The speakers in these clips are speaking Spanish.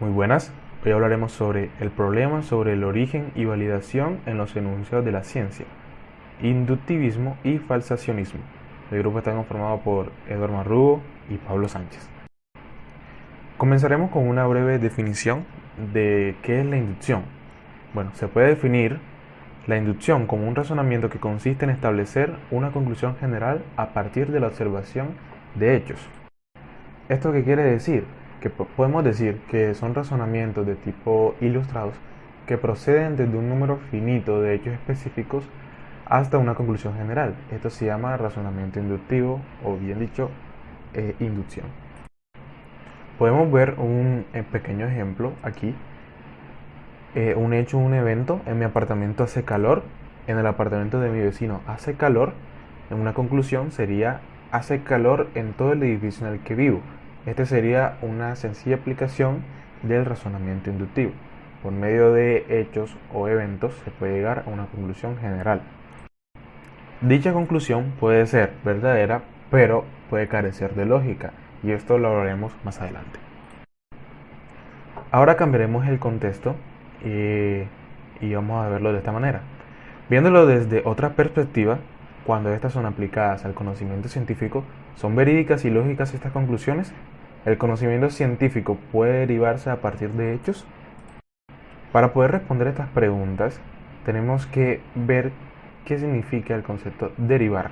Muy buenas, hoy hablaremos sobre el problema sobre el origen y validación en los enunciados de la ciencia, inductivismo y falsacionismo. El grupo está conformado por Eduardo Marrugo y Pablo Sánchez. Comenzaremos con una breve definición de qué es la inducción. Bueno, se puede definir la inducción como un razonamiento que consiste en establecer una conclusión general a partir de la observación de hechos. ¿Esto qué quiere decir? Que podemos decir que son razonamientos de tipo ilustrados que proceden desde un número finito de hechos específicos hasta una conclusión general. Esto se llama razonamiento inductivo o bien dicho, inducción. Podemos ver un pequeño ejemplo aquí. Un hecho, un evento, en mi apartamento hace calor, en el apartamento de mi vecino hace calor. En una conclusión sería hace calor en todo el edificio en el que vivo. Este sería una sencilla aplicación del razonamiento inductivo. Por medio de hechos o eventos se puede llegar a una conclusión general. Dicha conclusión puede ser verdadera, pero puede carecer de lógica, y esto lo hablaremos más adelante. Ahora cambiaremos el contexto y vamos a verlo de esta manera. Viéndolo desde otra perspectiva, cuando estas son aplicadas al conocimiento científico, ¿son verídicas y lógicas estas conclusiones? ¿El conocimiento científico puede derivarse a partir de hechos? Para poder responder estas preguntas, tenemos que ver qué significa el concepto derivar.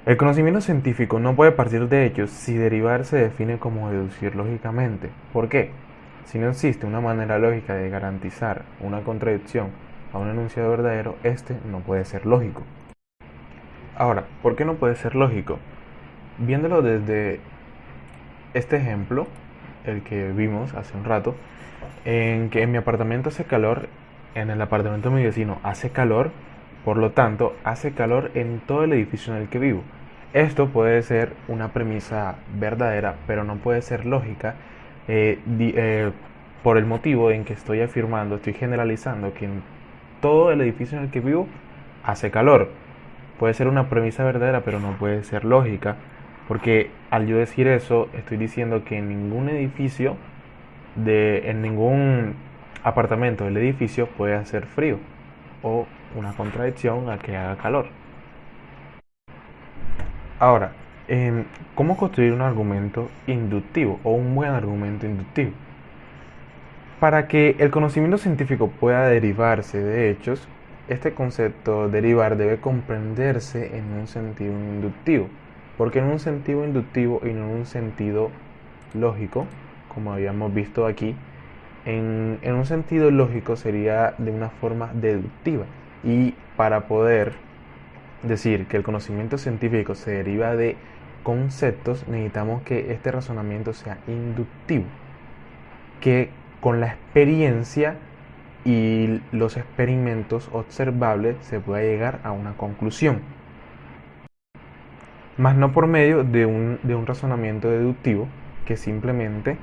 El conocimiento científico no puede partir de hechos si derivar se define como deducir lógicamente. ¿Por qué? Si no existe una manera lógica de garantizar una contradicción a un enunciado verdadero, este no puede ser lógico. Ahora, ¿por qué no puede ser lógico? Viéndolo desde este ejemplo, el que vimos hace un rato, en que en mi apartamento hace calor, en el apartamento de mi vecino hace calor, por lo tanto, hace calor en todo el edificio en el que vivo. Esto puede ser una premisa verdadera, pero no puede ser lógica por el motivo en que estoy afirmando, estoy generalizando que en todo el edificio en el que vivo hace calor. Puede ser una premisa verdadera, pero no puede ser lógica, porque al yo decir eso, estoy diciendo que en ningún edificio, en ningún apartamento del edificio puede hacer frío, o una contradicción a que haga calor. Ahora, ¿cómo construir un argumento inductivo o un buen argumento inductivo? Para que el conocimiento científico pueda derivarse de hechos, este concepto derivar debe comprenderse en un sentido inductivo. Porque en un sentido inductivo y no en un sentido lógico, como habíamos visto aquí, en un sentido lógico sería de una forma deductiva. Y para poder decir que el conocimiento científico se deriva de conceptos, necesitamos que este razonamiento sea inductivo, que con la experiencia y los experimentos observables se pueda llegar a una conclusión, más no por medio de un razonamiento deductivo que simplemente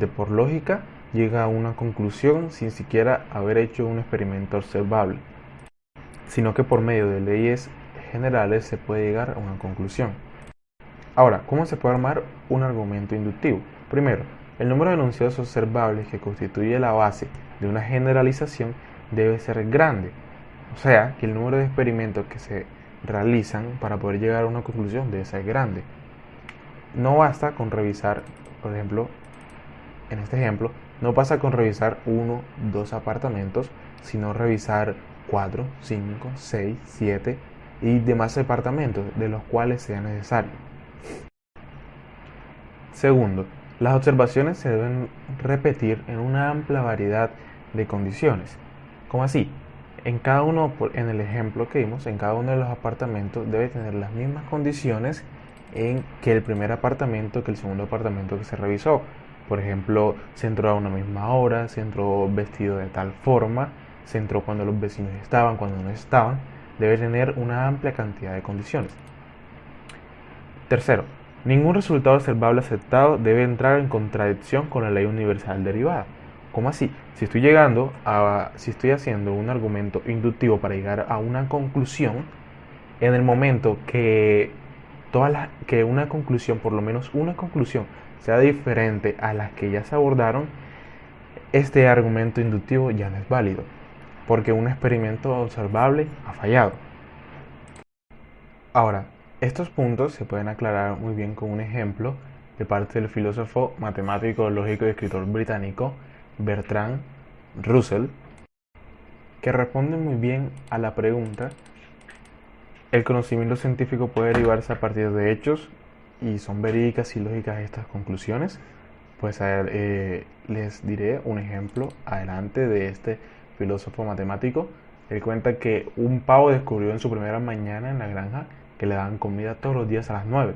por lógica llega a una conclusión sin siquiera haber hecho un experimento observable, sino que por medio de leyes generales se puede llegar a una conclusión. Ahora, ¿cómo se puede armar un argumento inductivo? Primero, el número de enunciados observables que constituye la base de una generalización debe ser grande, o sea, que el número de experimentos que se realizan para poder llegar a una conclusión debe ser grande. No basta con revisar, por ejemplo, en este ejemplo, no pasa con revisar 1, 2 apartamentos, sino revisar 4, 5, 6, 7 y demás apartamentos de los cuales sea necesario. Segundo, las observaciones se deben repetir en una amplia variedad de condiciones. ¿Cómo así? En el ejemplo que vimos, en cada uno de los apartamentos debe tener las mismas condiciones en que el primer apartamento, que el segundo apartamento que se revisó. Por ejemplo, se entró a una misma hora, se entró vestido de tal forma, se entró cuando los vecinos estaban, cuando no estaban. Debe tener una amplia cantidad de condiciones. Tercero, ningún resultado observable aceptado debe entrar en contradicción con la ley universal derivada. ¿Cómo así? Si estoy haciendo un argumento inductivo para llegar a una conclusión, en el momento que una conclusión, por lo menos una conclusión, sea diferente a las que ya se abordaron, este argumento inductivo ya no es válido, porque un experimento observable ha fallado. Ahora, estos puntos se pueden aclarar muy bien con un ejemplo de parte del filósofo, matemático, lógico y escritor británico Bertrand Russell, que responde muy bien a la pregunta: ¿el conocimiento científico puede derivarse a partir de hechos y son verídicas y lógicas estas conclusiones? Pues les diré un ejemplo adelante de este filósofo matemático. Él cuenta que un pavo descubrió en su primera mañana en la granja que le daban comida todos los días a las 9.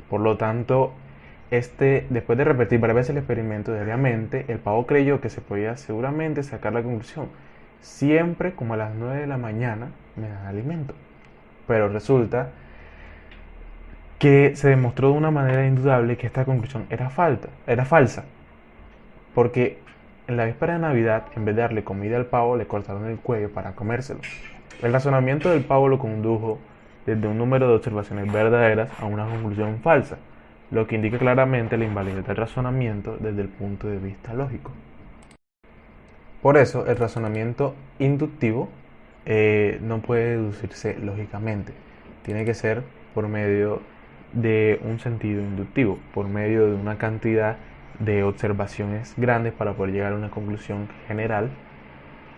Por lo tanto, después de repetir varias veces el experimento diariamente, el pavo creyó que se podía seguramente sacar la conclusión: siempre como a las 9 de la mañana me dan alimento. Pero resulta que se demostró de una manera indudable que esta conclusión era falsa, porque en la víspera de Navidad, en vez de darle comida al pavo, le cortaron el cuello para comérselo. El razonamiento del pavo lo condujo desde un número de observaciones verdaderas a una conclusión falsa, lo que indica claramente la invalidez del razonamiento desde el punto de vista lógico. Por eso, el razonamiento inductivo no puede deducirse lógicamente, tiene que ser por medio de un sentido inductivo, por medio de una cantidad de observaciones grandes para poder llegar a una conclusión general,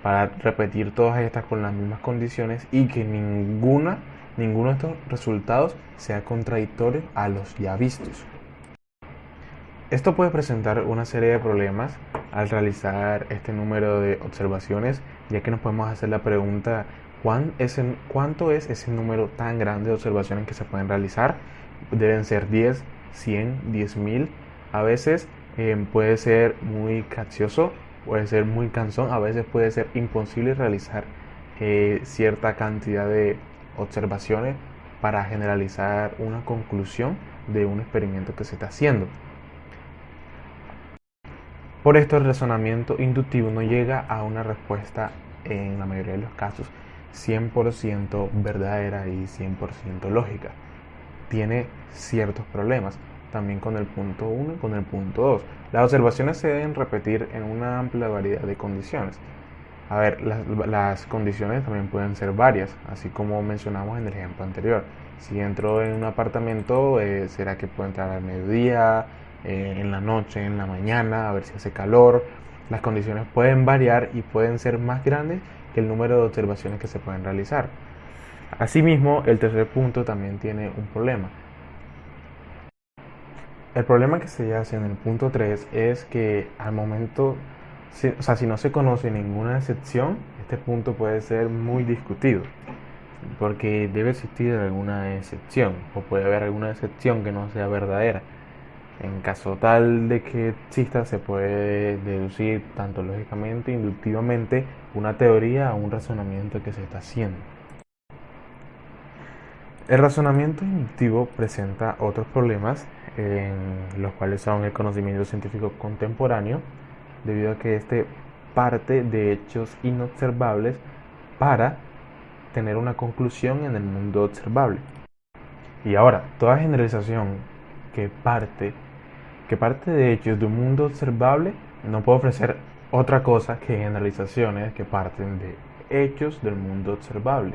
para repetir todas estas con las mismas condiciones y que ninguno de estos resultados sea contradictorio a los ya vistos. Esto puede presentar una serie de problemas al realizar este número de observaciones, ya que nos podemos hacer la pregunta: ¿cuánto es ese número tan grande de observaciones que se pueden realizar? Deben ser 10, 100, 10.000. A veces puede ser muy capcioso, puede ser muy cansón, a veces puede ser imposible realizar cierta cantidad de observaciones para generalizar una conclusión de un experimento que se está haciendo. Por esto, el razonamiento inductivo no llega a una respuesta, en la mayoría de los casos, 100% verdadera y 100% lógica. Tiene ciertos problemas, también con el punto 1 y con el punto 2. Las observaciones se deben repetir en una amplia variedad de condiciones. A ver, las condiciones también pueden ser varias, así como mencionamos en el ejemplo anterior. Si entro en un apartamento, ¿será que puedo entrar al mediodía, en la noche, en la mañana, a ver si hace calor? Las condiciones pueden variar y pueden ser más grandes que el número de observaciones que se pueden realizar. Asimismo, el tercer punto también tiene un problema. El problema que se hace en el punto 3 es que al momento, si no se conoce ninguna excepción, este punto puede ser muy discutido, porque debe existir alguna excepción, o puede haber alguna excepción que no sea verdadera. En caso tal de que exista, se puede deducir tanto lógicamente, inductivamente, una teoría a un razonamiento que se está haciendo. El razonamiento inductivo presenta otros problemas, los cuales son el conocimiento científico contemporáneo, debido a que este parte de hechos inobservables para tener una conclusión en el mundo observable. Y ahora, toda generalización que parte de hechos de un mundo observable no puede ofrecer otra cosa que generalizaciones que parten de hechos del mundo observable.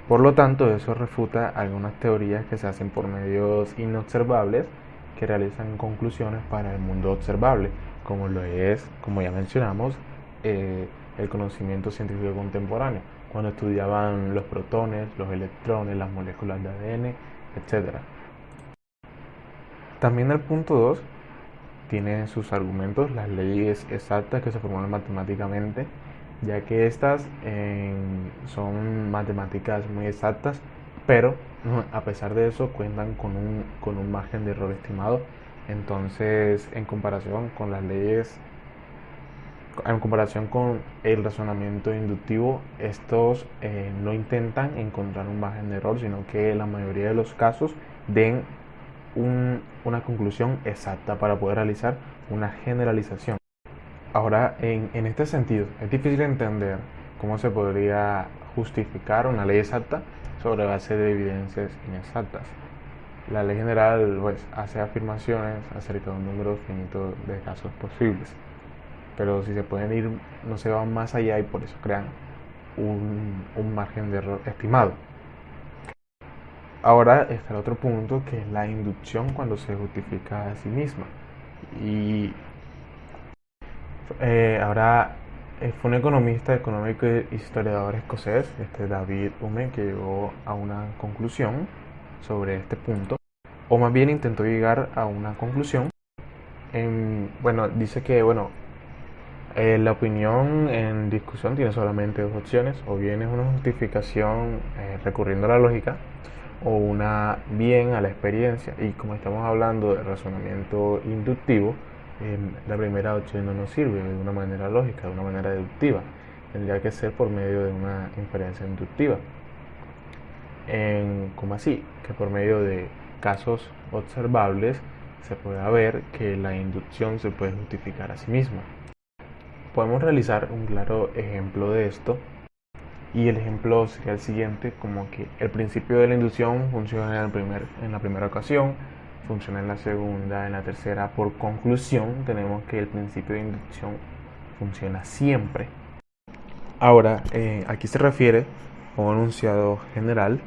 Por lo tanto, eso refuta algunas teorías que se hacen por medios inobservables que realizan conclusiones para el mundo observable, como lo es, como ya mencionamos, el conocimiento científico contemporáneo, cuando estudiaban los protones, los electrones, las moléculas de ADN, etc. También el punto 2 tiene sus argumentos, las leyes exactas que se formulan matemáticamente, ya que estas son matemáticas muy exactas, pero a pesar de eso cuentan con un margen de error estimado. Entonces, en comparación con las leyes, en comparación con el razonamiento inductivo, estos no intentan encontrar un margen de error, sino que en la mayoría de los casos den una conclusión exacta para poder realizar una generalización. Ahora, en este sentido, es difícil entender cómo se podría justificar una ley exacta sobre base de evidencias inexactas. La ley general pues, hace afirmaciones acerca de un número finito de casos posibles, pero si se pueden ir, no se van más allá y por eso crean un margen de error estimado. Ahora está el otro punto que es la inducción cuando se justifica a sí misma. Y ahora fue un economista, económico e historiador escocés, David Hume, que llegó a una conclusión sobre este punto, o más bien intentó llegar a una conclusión. Bueno, dice que la opinión en discusión tiene solamente dos opciones, o bien es una justificación recurriendo a la lógica, o una bien a la experiencia. Y como estamos hablando de razonamiento inductivo, la primera opción no nos sirve de una manera lógica, de una manera deductiva. Tendría que ser por medio de una inferencia inductiva. ¿Cómo así? Que por medio de casos observables se pueda ver que la inducción se puede justificar a sí misma. Podemos realizar un claro ejemplo de esto, y el ejemplo sería el siguiente, como que el principio de la inducción funciona en la primera ocasión, funciona en la segunda, en la tercera. Por conclusión, tenemos que el principio de inducción funciona siempre. Ahora, aquí se refiere a un enunciado general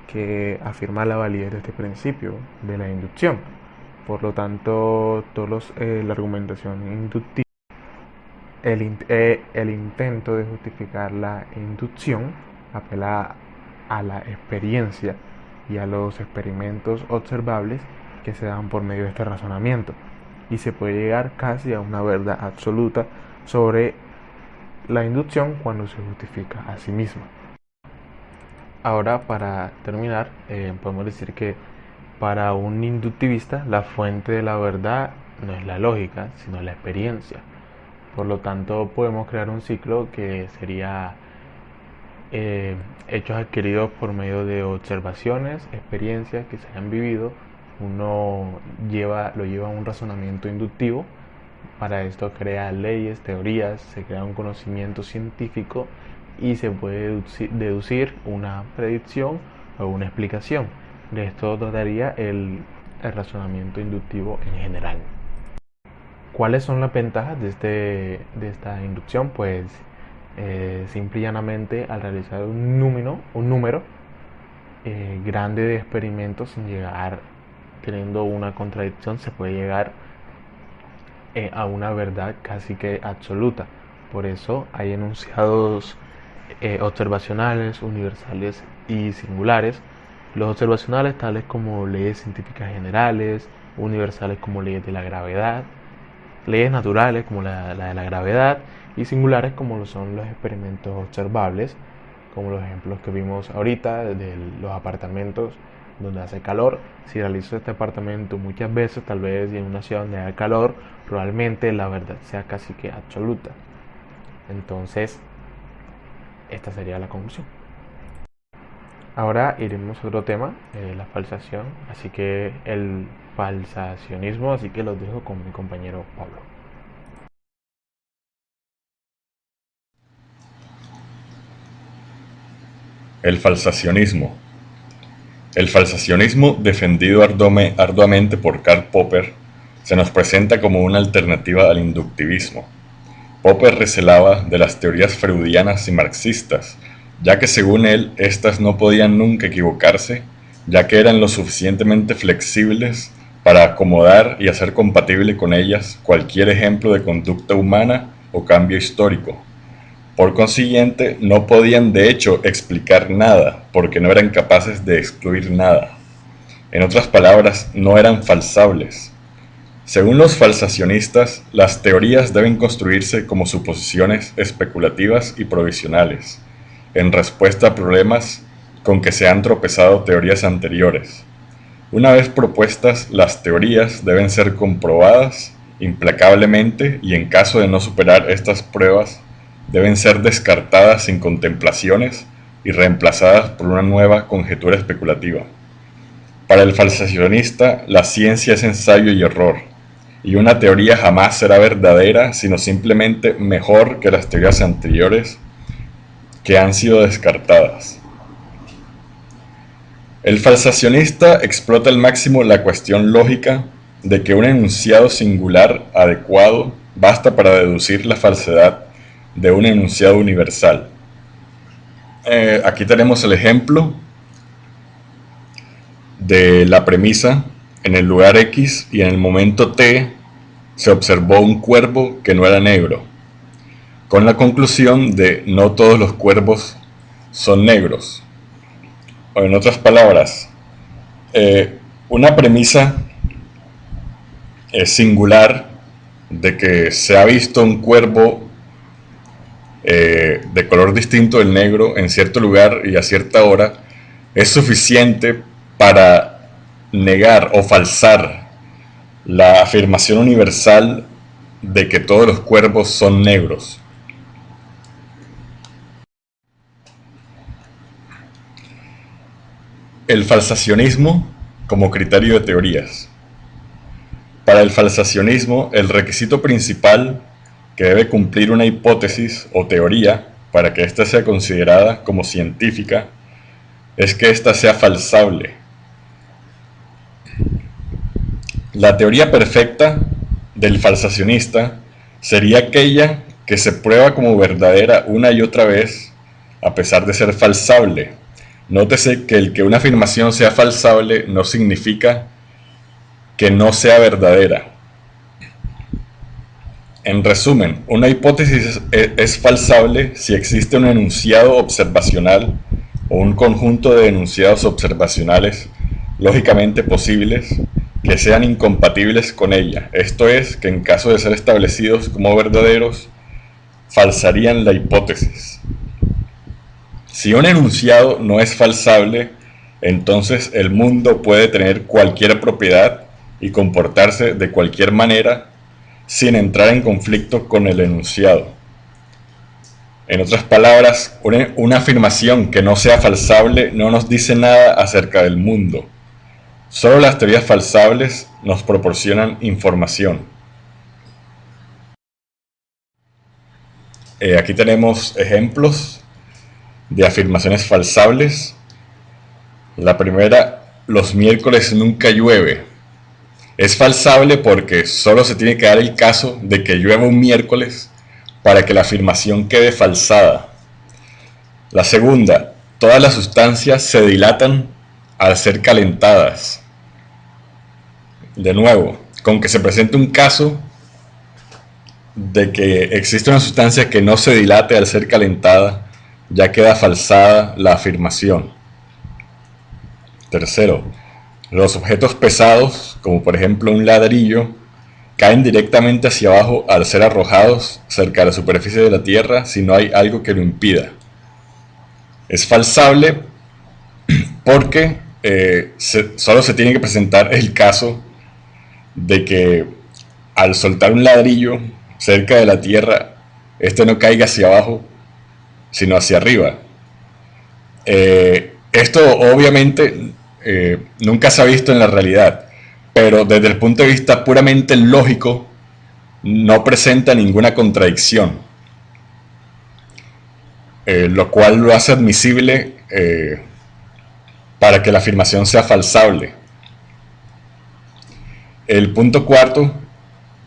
que afirma la validez de este principio de la inducción. Por lo tanto, la argumentación inductiva, el intento de justificar la inducción apela a la experiencia y a los experimentos observables que se dan por medio de este razonamiento, y se puede llegar casi a una verdad absoluta sobre la inducción cuando se justifica a sí misma. Ahora, para terminar, podemos decir que para un inductivista la fuente de la verdad no es la lógica, sino la experiencia. Por lo tanto, podemos crear un ciclo que sería hechos adquiridos por medio de observaciones, experiencias que se hayan vivido. Uno lo lleva a un razonamiento inductivo. Para esto crea leyes, teorías, se crea un conocimiento científico y se puede deducir una predicción o una explicación. De esto trataría el razonamiento inductivo en general. ¿Cuáles son las ventajas de esta inducción? Pues simple y llanamente, al realizar un número grande de experimentos sin llegar teniendo una contradicción, se puede llegar a una verdad casi que absoluta. Por eso hay enunciados observacionales, universales y singulares. Los observacionales tales como leyes científicas generales, universales como leyes de la gravedad, leyes naturales como la de la gravedad, y singulares como lo son los experimentos observables, como los ejemplos que vimos ahorita de los apartamentos donde hace calor. Si realizo este apartamento muchas veces, tal vez en una ciudad donde haya calor, probablemente la verdad sea casi que absoluta. Entonces, esta sería la conclusión. Ahora iremos a otro tema, la falsación, así que el falsacionismo, así que los dejo con mi compañero Pablo. El falsacionismo. El falsacionismo, defendido arduamente por Karl Popper, se nos presenta como una alternativa al inductivismo. Popper recelaba de las teorías freudianas y marxistas, ya que según él, éstas no podían nunca equivocarse, ya que eran lo suficientemente flexibles para acomodar y hacer compatible con ellas cualquier ejemplo de conducta humana o cambio histórico. Por consiguiente, no podían de hecho explicar nada, porque no eran capaces de excluir nada. En otras palabras, no eran falsables. Según los falsacionistas, las teorías deben construirse como suposiciones especulativas y provisionales, en respuesta a problemas con que se han tropezado teorías anteriores. Una vez propuestas, las teorías deben ser comprobadas implacablemente y en caso de no superar estas pruebas, deben ser descartadas sin contemplaciones y reemplazadas por una nueva conjetura especulativa. Para el falsacionista, la ciencia es ensayo y error, y una teoría jamás será verdadera, sino simplemente mejor que las teorías anteriores que han sido descartadas. El falsacionista explota al máximo la cuestión lógica de que un enunciado singular adecuado basta para deducir la falsedad de un enunciado universal. Aquí tenemos el ejemplo de la premisa: en el lugar X y en el momento T se observó un cuervo que no era negro, con la conclusión de no todos los cuervos son negros. O en otras palabras, una premisa singular de que se ha visto un cuervo de color distinto del negro en cierto lugar y a cierta hora es suficiente para negar o falsar la afirmación universal de que todos los cuervos son negros. El falsacionismo como criterio de teorías. Para el falsacionismo, el requisito principal que debe cumplir una hipótesis o teoría para que ésta sea considerada como científica es que ésta sea falsable. La teoría perfecta del falsacionista sería aquella que se prueba como verdadera una y otra vez a pesar de ser falsable. Nótese que el que una afirmación sea falsable no significa que no sea verdadera. En resumen, una hipótesis es falsable si existe un enunciado observacional o un conjunto de enunciados observacionales lógicamente posibles que sean incompatibles con ella. Esto es, que en caso de ser establecidos como verdaderos, falsarían la hipótesis. Si un enunciado no es falsable, entonces el mundo puede tener cualquier propiedad y comportarse de cualquier manera sin entrar en conflicto con el enunciado. En otras palabras, una afirmación que no sea falsable no nos dice nada acerca del mundo. Solo las teorías falsables nos proporcionan información. Aquí tenemos ejemplos de afirmaciones falsables. La primera: los miércoles nunca llueve. Es falsable porque solo se tiene que dar el caso de que llueva un miércoles para que la afirmación quede falsada. La segunda: todas las sustancias se dilatan al ser calentadas. De nuevo, con que se presente un caso de que existe una sustancia que no se dilate al ser calentada, ya queda falsada la afirmación. Tercero, los objetos pesados, como por ejemplo un ladrillo, caen directamente hacia abajo al ser arrojados cerca de la superficie de la Tierra si no hay algo que lo impida. Es falsable porque solo se tiene que presentar el caso de que al soltar un ladrillo cerca de la Tierra, este no caiga hacia abajo, sino hacia arriba. Esto obviamente nunca se ha visto en la realidad, pero desde el punto de vista puramente lógico no presenta ninguna contradicción, lo cual lo hace admisible para que la afirmación sea falsable. El punto cuarto: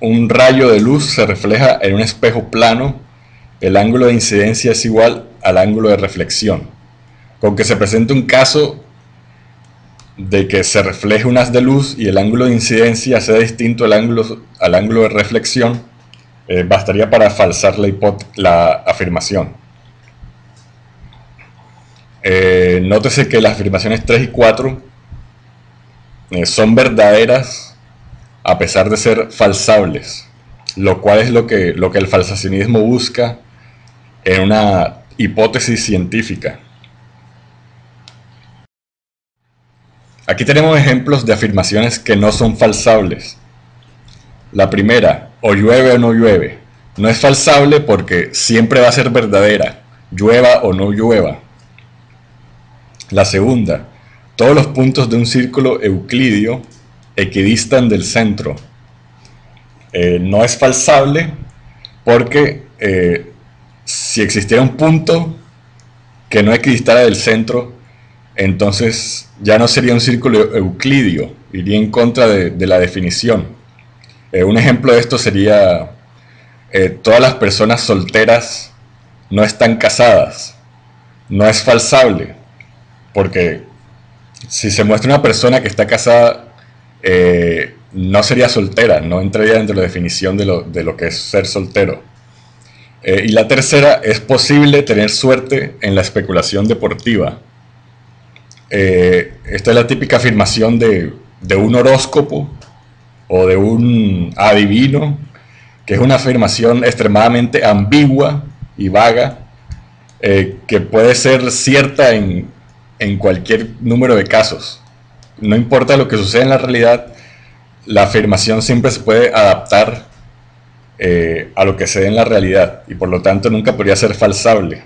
un rayo de luz se refleja en un espejo plano, el ángulo de incidencia es igual al ángulo de reflexión. Con que se presente un caso de que se refleje un haz de luz y el ángulo de incidencia sea distinto al ángulo de reflexión, bastaría para falsar la afirmación. Nótese que las afirmaciones 3 y 4 son verdaderas a pesar de ser falsables, lo cual es lo que el falsacionismo busca en una hipótesis científica. Aquí tenemos ejemplos de afirmaciones que no son falsables. La primera: o llueve o no llueve. No es falsable porque siempre va a ser verdadera, llueva o no llueva. La segunda: todos los puntos de un círculo euclidio equidistan del centro. No es falsable porque si existiera un punto que no equidistara del centro, entonces ya no sería un círculo euclidio, iría en contra de la definición. Un ejemplo de esto sería, todas las personas solteras no están casadas. No es falsable, porque si se muestra una persona que está casada, no sería soltera, no entraría dentro de la definición de lo que es ser soltero. Y la tercera, es posible tener suerte en la especulación deportiva. Esta es la típica afirmación de un horóscopo o de un adivino, que es una afirmación extremadamente ambigua y vaga, que puede ser cierta en cualquier número de casos. No importa lo que suceda en la realidad, la afirmación siempre se puede adaptar a lo que se dé en la realidad, y por lo tanto nunca podría ser falsable.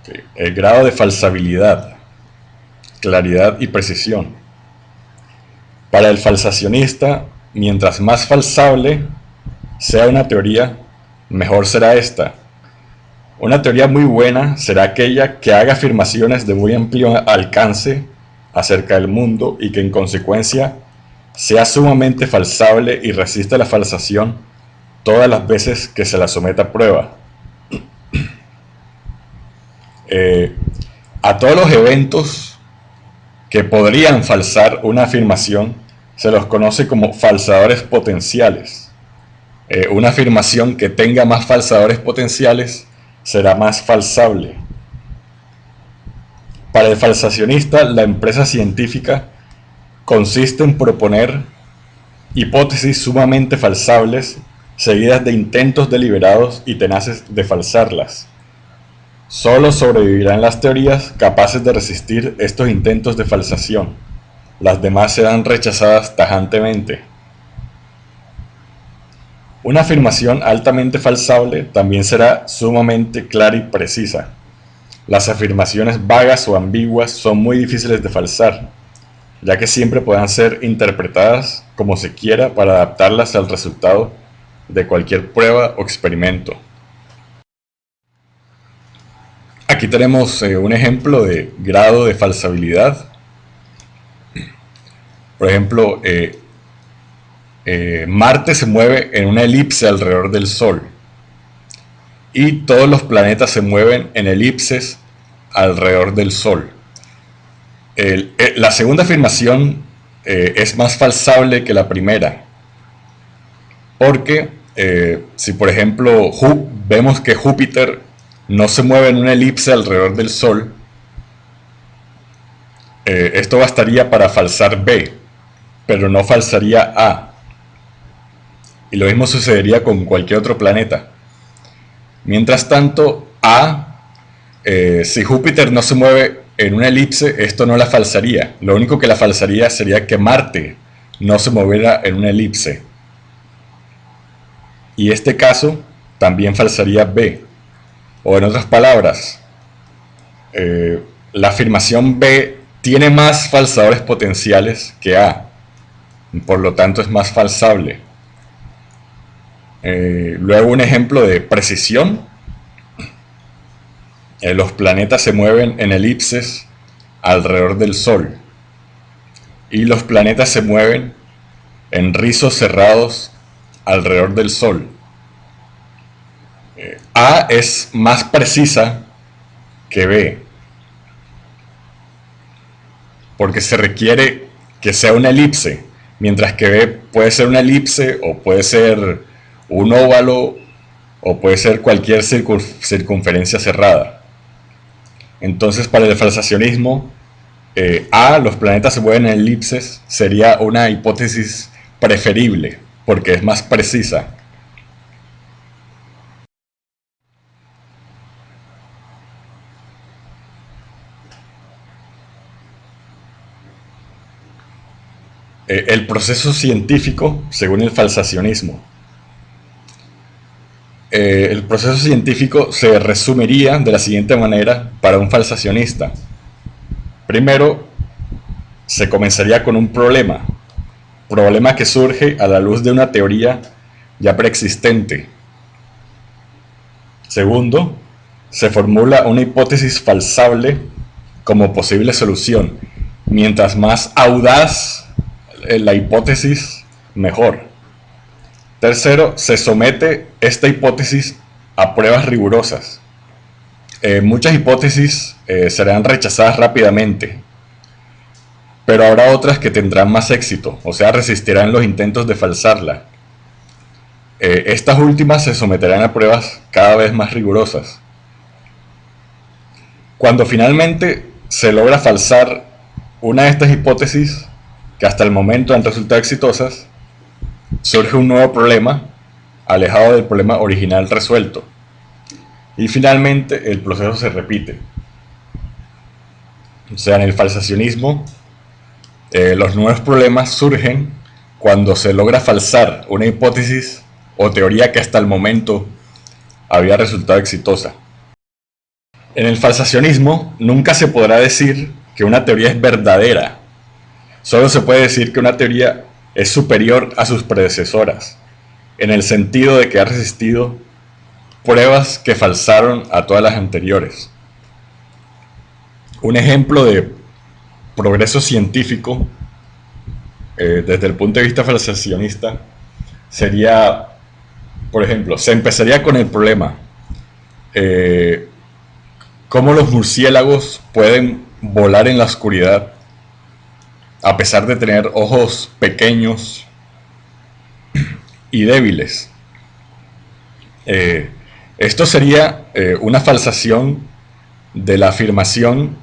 Okay. El grado de falsabilidad, claridad y precisión. Para el falsacionista, mientras más falsable sea una teoría, mejor será esta. Una teoría muy buena será aquella que haga afirmaciones de muy amplio alcance acerca del mundo y que en consecuencia sea sumamente falsable y resista la falsación todas las veces que se la someta a prueba. A todos los eventos que podrían falsar una afirmación se los conoce como falsadores potenciales. Una afirmación que tenga más falsadores potenciales será más falsable. Para el falsacionista, la empresa científica consiste en proponer hipótesis sumamente falsables, seguidas de intentos deliberados y tenaces de falsarlas. Solo sobrevivirán las teorías capaces de resistir estos intentos de falsación. Las demás serán rechazadas tajantemente. Una afirmación altamente falsable también será sumamente clara y precisa. Las afirmaciones vagas o ambiguas son muy difíciles de falsar, ya que siempre podrán ser interpretadas como se quiera para adaptarlas al resultado de cualquier prueba o experimento. Aquí tenemos un ejemplo de grado de falsabilidad. Por ejemplo, Marte se mueve en una elipse alrededor del Sol y todos los planetas se mueven en elipses alrededor del Sol. La segunda afirmación es más falsable que la primera, porque si por ejemplo vemos que Júpiter no se mueve en una elipse alrededor del Sol, esto bastaría para falsar B, pero no falsaría A. Y lo mismo sucedería con cualquier otro planeta. Mientras tanto, si Júpiter no se mueve en una elipse, esto no la falsaría. Lo único que la falsaría sería que Marte no se moviera en una elipse. Y este caso también falsaría B. O en otras palabras, la afirmación B tiene más falsadores potenciales que A. Por lo tanto es más falsable. Luego un ejemplo de precisión. Los planetas se mueven en elipses alrededor del Sol. Y los planetas se mueven en rizos cerrados alrededor del Sol. A es más precisa que B, porque se requiere que sea una elipse, mientras que B puede ser una elipse o puede ser un óvalo o puede ser cualquier circunferencia cerrada. Entonces, para el falsacionismo, los planetas se mueven en elipses sería una hipótesis preferible, porque es más precisa. El proceso científico según el falsacionismo. El proceso científico se resumiría de la siguiente manera para un falsacionista. Primero, se comenzaría con un problema. problema que surge a la luz de una teoría ya preexistente. Segundo, se formula una hipótesis falsable como posible solución. Mientras más audaz la hipótesis, mejor. Tercero, se somete esta hipótesis a pruebas rigurosas. Muchas hipótesis serán rechazadas rápidamente, pero habrá otras que tendrán más éxito, o sea, resistirán los intentos de falsarla. Estas últimas se someterán a pruebas cada vez más rigurosas. Cuando finalmente se logra falsar una de estas hipótesis, que hasta el momento han resultado exitosas, surge un nuevo problema, alejado del problema original resuelto. Y finalmente el proceso se repite. O sea, en el falsacionismo, los nuevos problemas surgen cuando se logra falsar una hipótesis o teoría que hasta el momento había resultado exitosa. En el falsacionismo nunca se podrá decir que una teoría es verdadera. Solo se puede decir que una teoría es superior a sus predecesoras, en el sentido de que ha resistido pruebas que falsaron a todas las anteriores. Un ejemplo de progreso científico desde el punto de vista falsacionista sería, por ejemplo, se empezaría con el problema cómo los murciélagos pueden volar en la oscuridad a pesar de tener ojos pequeños y débiles. Esto sería una falsación de la afirmación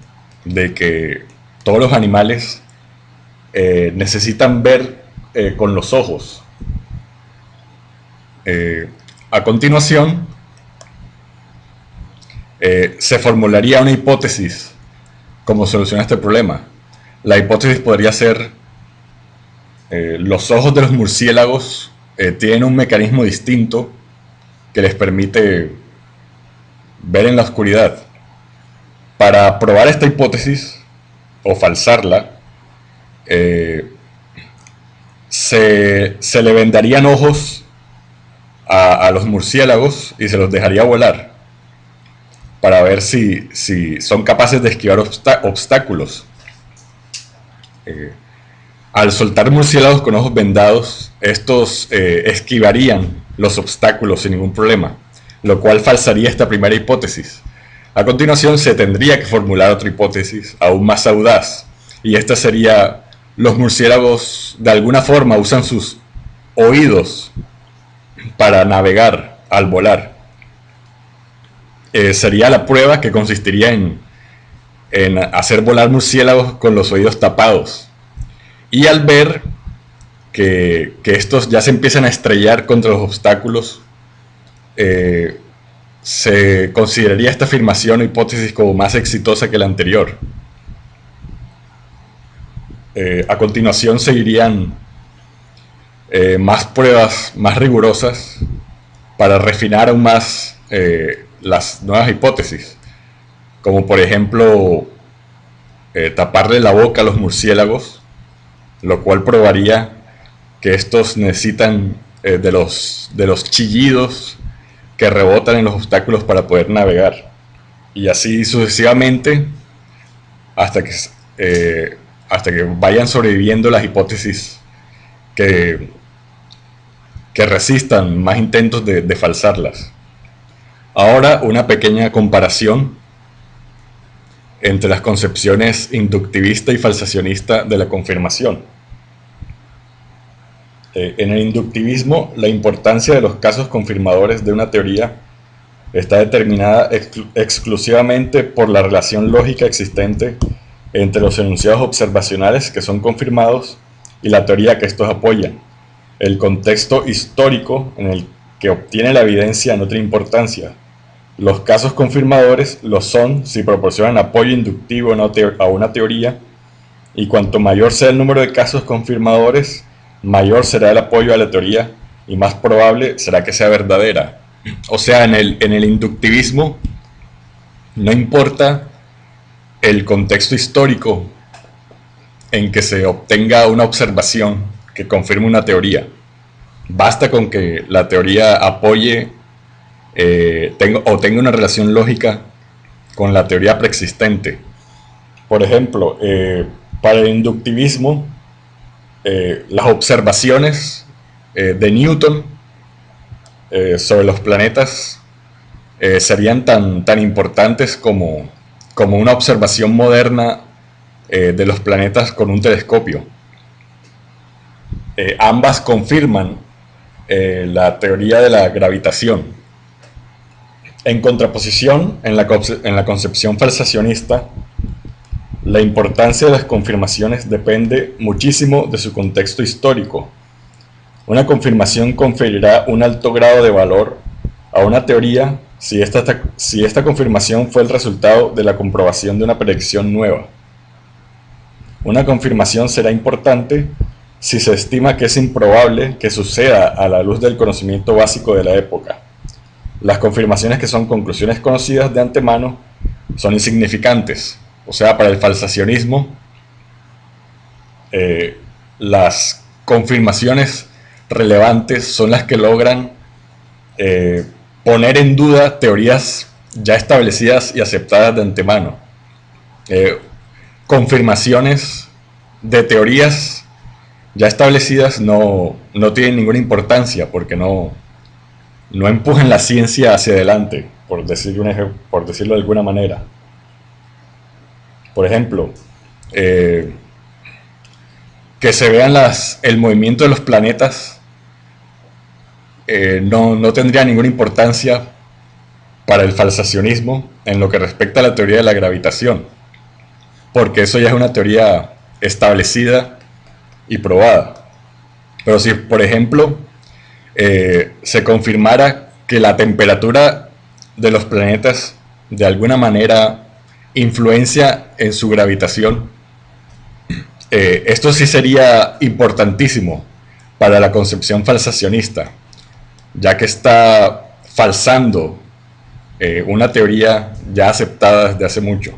de que todos los animales necesitan ver con los ojos. A continuación, se formularía una hipótesis como solución a este problema. La hipótesis podría ser los ojos de los murciélagos tienen un mecanismo distinto que les permite ver en la oscuridad. Para probar esta hipótesis o falsarla, se le vendarían ojos a los murciélagos y se los dejaría volar para ver si son capaces de esquivar obstáculos. Al soltar murciélagos con ojos vendados, estos esquivarían los obstáculos sin ningún problema, lo cual falsaría esta primera hipótesis. A continuación se tendría que formular otra hipótesis aún más audaz, y esta sería: los murciélagos de alguna forma usan sus oídos para navegar al volar. Sería la prueba que consistiría en hacer volar murciélagos con los oídos tapados. Y al ver que estos ya se empiezan a estrellar contra los obstáculos, se consideraría esta afirmación o hipótesis como más exitosa que la anterior. A continuación seguirían más pruebas más rigurosas para refinar aún más las nuevas hipótesis, como por ejemplo taparle la boca a los murciélagos, lo cual probaría que estos necesitan de los chillidos que rebotan en los obstáculos para poder navegar, y así sucesivamente hasta que vayan sobreviviendo las hipótesis que resistan más intentos de falsarlas. Ahora, una pequeña comparación entre las concepciones inductivista y falsacionista de la confirmación. En el inductivismo, la importancia de los casos confirmadores de una teoría está determinada exclusivamente por la relación lógica existente entre los enunciados observacionales que son confirmados y la teoría que estos apoyan. El contexto histórico en el que obtiene la evidencia no tiene importancia. Los casos confirmadores lo son si proporcionan apoyo inductivo a una teoría, y cuanto mayor sea el número de casos confirmadores, mayor será el apoyo a la teoría y más probable será que sea verdadera. O sea, en el inductivismo no importa el contexto histórico en que se obtenga una observación que confirme una teoría. Basta con que la teoría apoye tenga una relación lógica con la teoría preexistente. Por ejemplo, para el inductivismo, las observaciones de Newton sobre los planetas serían tan importantes como una observación moderna de los planetas con un telescopio. Ambas confirman la teoría de la gravitación. En contraposición, en la concepción falsacionista, la importancia de las confirmaciones depende muchísimo de su contexto histórico. Una confirmación conferirá un alto grado de valor a una teoría si esta confirmación fue el resultado de la comprobación de una predicción nueva. Una confirmación será importante si se estima que es improbable que suceda a la luz del conocimiento básico de la época. Las confirmaciones que son conclusiones conocidas de antemano son insignificantes. O sea, para el falsacionismo, las confirmaciones relevantes son las que logran poner en duda teorías ya establecidas y aceptadas de antemano. Confirmaciones de teorías ya establecidas no tienen ninguna importancia porque no empujan la ciencia hacia adelante, por decirlo de alguna manera. Por ejemplo, que se vean el movimiento de los planetas no tendría ninguna importancia para el falsacionismo en lo que respecta a la teoría de la gravitación, porque eso ya es una teoría establecida y probada. Pero si, por ejemplo, se confirmara que la temperatura de los planetas de alguna manera influencia en su gravitación, esto sí sería importantísimo para la concepción falsacionista, ya que está falsando una teoría ya aceptada desde hace mucho.